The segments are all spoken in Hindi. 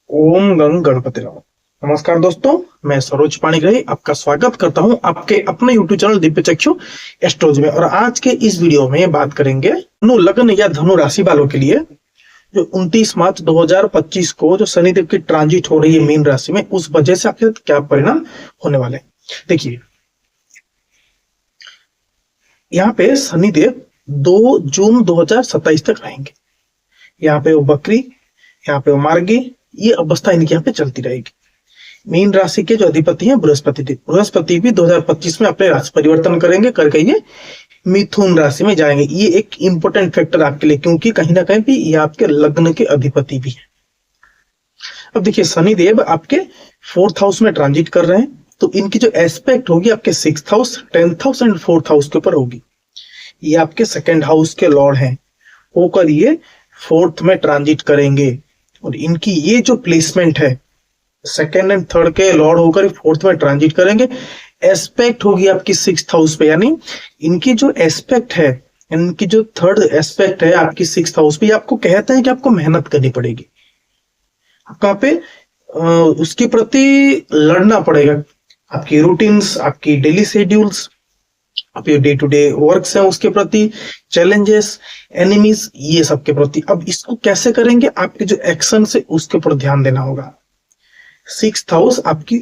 ओम गंग गणपति राम। नमस्कार दोस्तों, मैं सरोज पाणिग्राही आपका स्वागत करता हूं आपके अपने यूट्यूब चैनल दिव्य चक्षु एस्ट्रोलॉजी में। और आज के इस वीडियो में बात करेंगे धनु लग्न या धनु राशि वालों के लिए जो 29 मार्च 2025 को जो शनिदेव की ट्रांजिट हो रही है मीन राशि में, उस वजह से आखिर क्या परिणाम होने वाले हैं। देखिए, यहाँ पे शनिदेव 2 जून 2027 तक रहेंगे। यहाँ पे वो बकरी, यहाँ पे वो मार्गी, ये अवस्था इनकी यहाँ पे चलती रहेगी। मीन राशि के जो अधिपति हैं बृहस्पति भी 2025 में अपने राशि परिवर्तन करेंगे, करके ये मिथुन राशि में जाएंगे। ये एक इंपॉर्टेंट फैक्टर आपके लिए, क्योंकि कहीं ना कहीं भी ये आपके लग्न के अधिपति भी है। अब देखिए, शनिदेव आपके 4th हाउस में ट्रांजिट कर रहे हैं, तो इनकी जो एस्पेक्ट होगी आपके 6th house, 10th house and 4th house के ऊपर होगी। ये आपके 2nd हाउस के लॉर्ड हैं, होकर ये 4th में ट्रांजिट करेंगे। और इनकी ये जो प्लेसमेंट है, 2nd एंड 3rd के लॉर्ड होकर 4th में ट्रांजिट करेंगे। एस्पेक्ट होगी आपकी 6th हाउस पे, यानी इनकी जो एस्पेक्ट है, इनकी जो 3rd एस्पेक्ट है आपकी 6th हाउस पे, आपको कहता है कि आपको मेहनत करनी पड़ेगी। आपको यहाँ पे उसके प्रति लड़ना पड़ेगा। आपकी रूटीन्स, आपकी डेली शेड्यूल्स, आपके डे टू डे वर्क्स हैं, उसके प्रति चैलेंजेस, एनिमीज, ये सब के प्रति। अब इसको कैसे करेंगे? आपके जो एक्शन से उसके ऊपर ध्यान देना होगा। 6th हाउस आपकी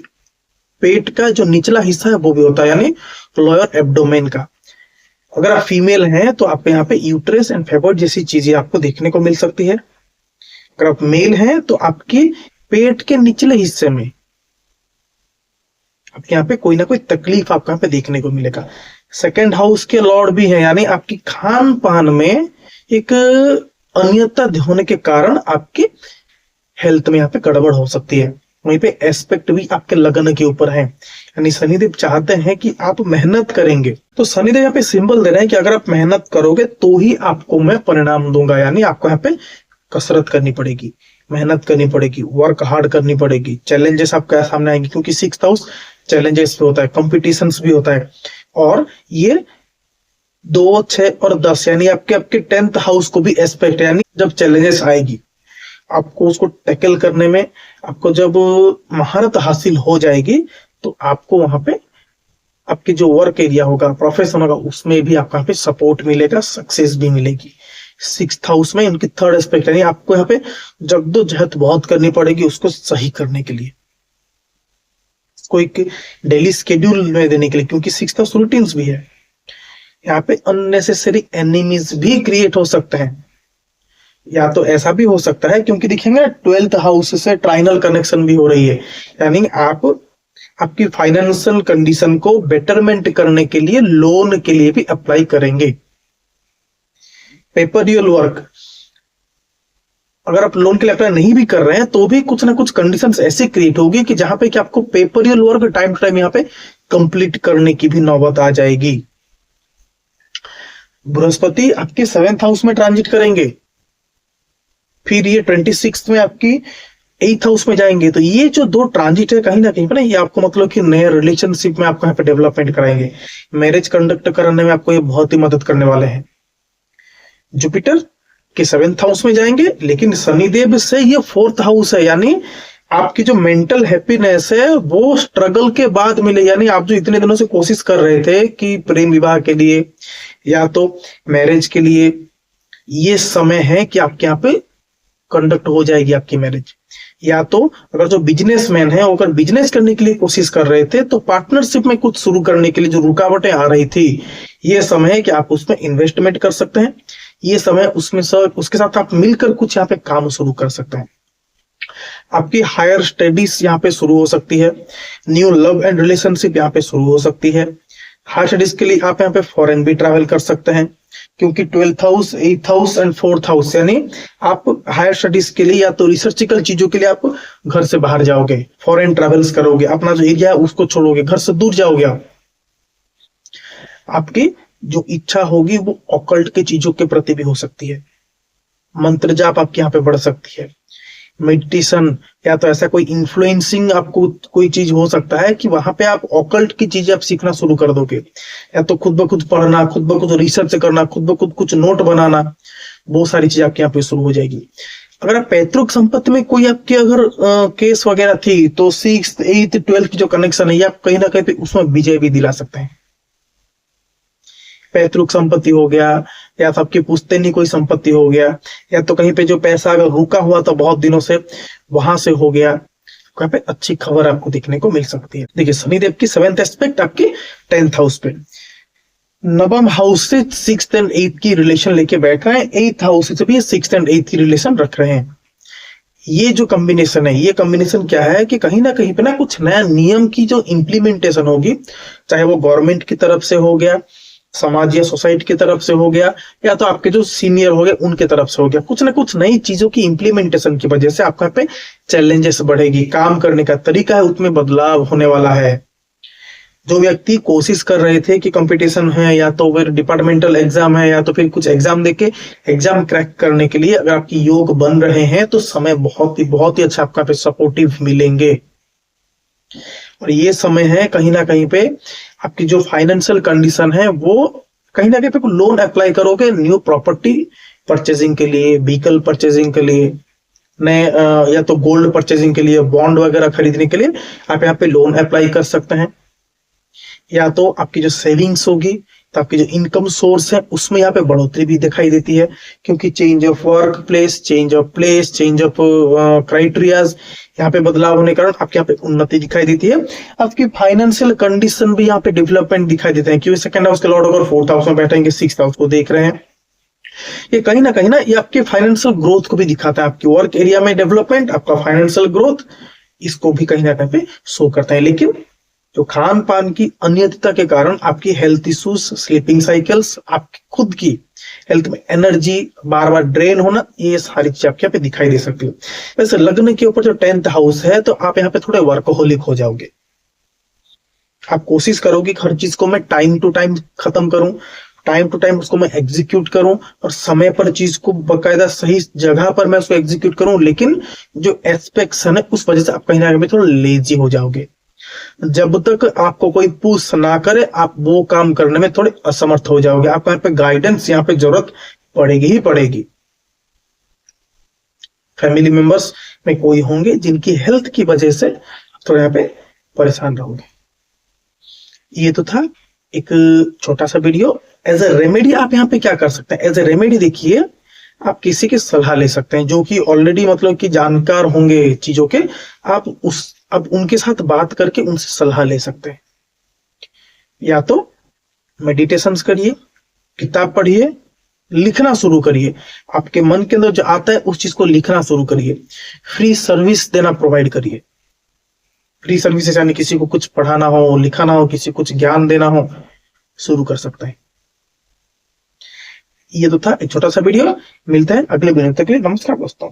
पेट का जो निचला हिस्सा है वो भी होता है, यानी लोअर एब्डोमेन का। अगर आप फीमेल हैं तो आपके यहाँ पे यूट्रस एंड फेबर्ट जैसी चीजें आपको देखने को मिल सकती है। अगर आप मेल हैं तो आपकी पेट के निचले हिस्से में आपके यहाँ पे कोई ना कोई तकलीफ आपको यहाँ पे देखने को मिलेगा। 2nd हाउस के लॉर्ड भी है, यानी आपकी खान पान में एक अनियमितता होने के कारण आपकी हेल्थ में यहाँ पे गड़बड़ हो सकती है। वहीं पे एस्पेक्ट भी आपके लगन के ऊपर है, यानी शनिदेव चाहते हैं कि आप मेहनत करेंगे। तो शनिदेव यहाँ पे सिंबल दे रहे हैं कि अगर आप मेहनत करोगे तो ही आपको मैं परिणाम दूंगा, यानी आपको यहाँ पे कसरत करनी पड़ेगी, मेहनत करनी पड़ेगी, वर्क हार्ड करनी पड़ेगी। चैलेंजेस आपके सामने आएंगे, क्योंकि 6th हाउस चैलेंजेस भी होता है, कॉम्पिटिशन्स भी होता है। और ये 2, 6 और 10 यानी आपके 10th हाउस को भी एस्पेक्ट है, यानी जब चैलेंजेस आएगी आपको उसको टैकल करने में, आपको जब महारत हासिल हो जाएगी तो आपको वहां पे आपके जो वर्क एरिया होगा, प्रोफेशन होगा, उसमें भी आपको यहाँ पे सपोर्ट मिलेगा, सक्सेस भी मिलेगी। 6th हाउस में उनकी 3rd एस्पेक्ट, यानी आपको यहाँ पे जद्दोजहद बहुत करनी पड़ेगी उसको सही करने के लिए, कोई डेली स्केड्यूल में देने के लिए, क्योंकि 6th हाउस रूटीन्स भी है। यहाँ पे अननेसेसरी एनिमीज भी क्रिएट हो सकते हैं, या तो ऐसा भी हो सकता है क्योंकि दिखेंगे 12th हाउस से ट्राइनल कनेक्शन भी हो रही है, यानी आप आपकी फाइनेंशियल कंडीशन को बेटरमेंट करने के लिए लोन के लिए भी अप्लाई करेंगे। पेपरियल वर्क, अगर आप लोन के लिए अप्लाई नहीं भी कर रहे हैं तो भी कुछ ना कुछ कंडीशंस ऐसे क्रिएट होगी कि जहां पे कि आपको पेपरियल वर्क टाइम टू टाइम यहाँ पे कंप्लीट करने की भी नौबत आ जाएगी। बृहस्पति आपके 7th हाउस में ट्रांजिट करेंगे, फिर ये 26 में आपकी 8th हाउस में जाएंगे। तो ये जो 2 ट्रांजिट है कहीं ना कहीं पर ये आपको मतलब कि नए रिलेशनशिप में आपको यहाँ पे डेवलपमेंट कराएंगे, मैरिज कंडक्ट करने में आपको ये बहुत ही मदद करने वाले हैं। जुपिटर के 7th हाउस में जाएंगे, लेकिन शनिदेव से ये 4th हाउस है, यानी आपकी जो मेंटल हैप्पीनेस है वो स्ट्रगल के बाद मिले। यानी आप जो इतने दिनों से कोशिश कर रहे थे कि प्रेम विवाह के लिए या तो मैरिज के लिए, ये समय है कि आपके यहाँ पे कंडक्ट हो जाएगी आपकी मैरिज। या तो अगर जो बिजनेसमैन है अगर बिजनेस करने के लिए कोशिश कर रहे थे तो पार्टनरशिप में कुछ शुरू करने के लिए जो रुकावटें आ रही थी, ये समय है कि आप उसमें इन्वेस्टमेंट कर सकते हैं। ये समय उसमें उसके साथ आप मिलकर कुछ यहाँ पे काम शुरू कर सकते हैं। आपकी हायर स्टडीज यहाँ पे शुरू हो सकती है, न्यू लव एंड रिलेशनशिप यहाँ पे शुरू हो सकती है। हायर स्टडीज के लिए आप यहाँ पे फॉरेन भी ट्रैवल कर सकते हैं, क्योंकि 12th house, 8th house and 4th house, यानी आप हायर स्टडीज के लिए या तो रिसर्चिकल चीजों के लिए आप घर से बाहर जाओगे, फॉरेन ट्रैवल्स करोगे, अपना जो एरिया है उसको छोड़ोगे, घर से दूर जाओगे। आपकी जो इच्छा होगी वो ऑकल्ट के चीजों के प्रति भी हो सकती है, मंत्र जाप आपके यहाँ पे बढ़ सकती है, मेडिटेशन, या तो ऐसा कोई इन्फ्लुएंसिंग आपको कोई चीज हो सकता है कि वहां पे आप ऑकल्ट की चीजें आप सीखना शुरू कर दोगे, या तो खुद ब खुद पढ़ना, खुद ब खुद रिसर्च करना, खुद ब खुद कुछ नोट बनाना, बहुत सारी चीज आपके यहाँ पे शुरू हो जाएगी। अगर आप पैतृक संपत्ति में कोई आपके अगर केस वगैरह थी तो 6th 8th 12th की जो कनेक्शन है, आप कहीं ना कहीं पे उसमें विजय भी दिला सकते हैं। पैतृक संपत्ति हो गया, या तो आपकी पुश्तैनी कोई संपत्ति हो गया, या तो कहीं पे जो पैसा अगर रुका हुआ था बहुत दिनों से वहां से हो गया, कहीं पे अच्छी खबर आपको देखने को मिल सकती है। देखिए शनिदेव की 7th एस्पेक्ट आपके 10th हाउस पे, नवम हाउस से 6th एंड 8th की रिलेशन लेके बैठ रहे हैं, 8th हाउस से भी 6th एंड 8th की रिलेशन रख रहे हैं। ये जो कॉम्बिनेशन है, ये कॉम्बिनेशन क्या है कि कहीं ना कहीं पे ना कुछ नया नियम की जो इम्प्लीमेंटेशन होगी, चाहे वो गवर्नमेंट की तरफ से हो गया, समाज या सोसाइटी की तरफ से हो गया, या तो आपके जो सीनियर हो गए उनके तरफ से हो गया, कुछ ना कुछ नई चीजों की इम्प्लीमेंटेशन की वजह से आपका पे चैलेंजेस बढ़ेगी, काम करने का तरीका है उसमें बदलाव होने वाला है। जो व्यक्ति कोशिश कर रहे थे कि कंपटीशन है, या तो फिर डिपार्टमेंटल एग्जाम है, या तो फिर कुछ एग्जाम देके एग्जाम क्रैक करने के लिए अगर आपकी योग बन रहे हैं, तो समय बहुत ही अच्छा आपका पे सपोर्टिव मिलेंगे। और ये समय है कहीं ना कहीं पे आपकी जो फाइनेंशियल कंडीशन है वो कहीं ना कहीं पे लोन अप्लाई करोगे न्यू प्रॉपर्टी परचेजिंग के लिए, व्हीकल परचेजिंग के लिए, नए या तो गोल्ड परचेजिंग के लिए, बॉन्ड वगैरह खरीदने के लिए आप यहाँ पे लोन अप्लाई कर सकते हैं। या तो आपकी जो सेविंग्स होगी, तो आपकी जो इनकम सोर्स है उसमें यहाँ पे बढ़ोतरी भी दिखाई देती है, क्योंकि change of work place, change of place, change of criterias, यहाँ पे बदलाव होने के कारण आपके यहाँ पे उन्नति दिखाई देती है। आपकी फाइनेंशियल कंडीशन भी यहाँ पे डेवलपमेंट दिखाई देते हैं, क्योंकि सेकंड हाउस के लॉर्ड अगर 4th हाउस में बैठेंगे, 6th हाउस को देख रहे हैं, ये कहीं ना ये आपके फाइनेंशियल ग्रोथ को भी दिखाता है, आपकी वर्क एरिया में डेवलपमेंट, आपका फाइनेंशियल ग्रोथ, इसको भी कहीं ना कहीं पे शो करता है। लेकिन जो खान पान की अनियमितता के कारण आपकी हेल्थ इश्यूज, स्लीपिंग साइकिल्स, आपकी खुद की हेल्थ में एनर्जी बार बार ड्रेन होना, ये सारी चीजें आपके यहाँ पे दिखाई दे सकती है। वैसे लग्न के ऊपर जो 10th हाउस है, तो आप यहाँ पे थोड़े वर्कोहोलिक हो जाओगे। आप कोशिश करोगे कि हर चीज को मैं टाइम टू टाइम खत्म करूं, टाइम टू टाइम उसको मैं एग्जीक्यूट करूं, और समय पर चीज को बकायदा सही जगह पर मैं उसको एग्जीक्यूट करूं। लेकिन जो एस्पेक्ट्स है उस वजह से आप कहीं ना कहीं थोड़ा लेजी हो जाओगे। जब तक आपको कोई पुश ना करे, आप वो काम करने में थोड़े असमर्थ हो जाओगे। आपको यहाँ पे गाइडेंस यहाँ पे जरूरत पड़ेगी ही पड़ेगी। फैमिली मेंबर्स में कोई होंगे जिनकी हेल्थ की वजह से थोड़ा यहाँ पे परेशान रहोगे। ये तो था एक छोटा सा वीडियो। एज ए रेमेडी आप यहाँ पे क्या कर सकते हैं? एज ए रेमेडी देखिए, आप किसी की सलाह ले सकते हैं जो कि ऑलरेडी मतलब कि जानकार होंगे चीजों के। अब उनके साथ बात करके उनसे सलाह ले सकते हैं। या तो मेडिटेशंस करिए, किताब पढ़िए, लिखना शुरू करिए। आपके मन के अंदर जो आता है उस चीज को लिखना शुरू करिए। फ्री सर्विस देना प्रोवाइड करिए। फ्री सर्विस यानी किसी को कुछ पढ़ाना हो, लिखाना हो, किसी को कुछ ज्ञान देना हो, शुरू कर सकते हैं। ये तो था एक छोटा सा वीडियो। मिलता है अगले वीडियो तक के लिए। नमस्कार दोस्तों।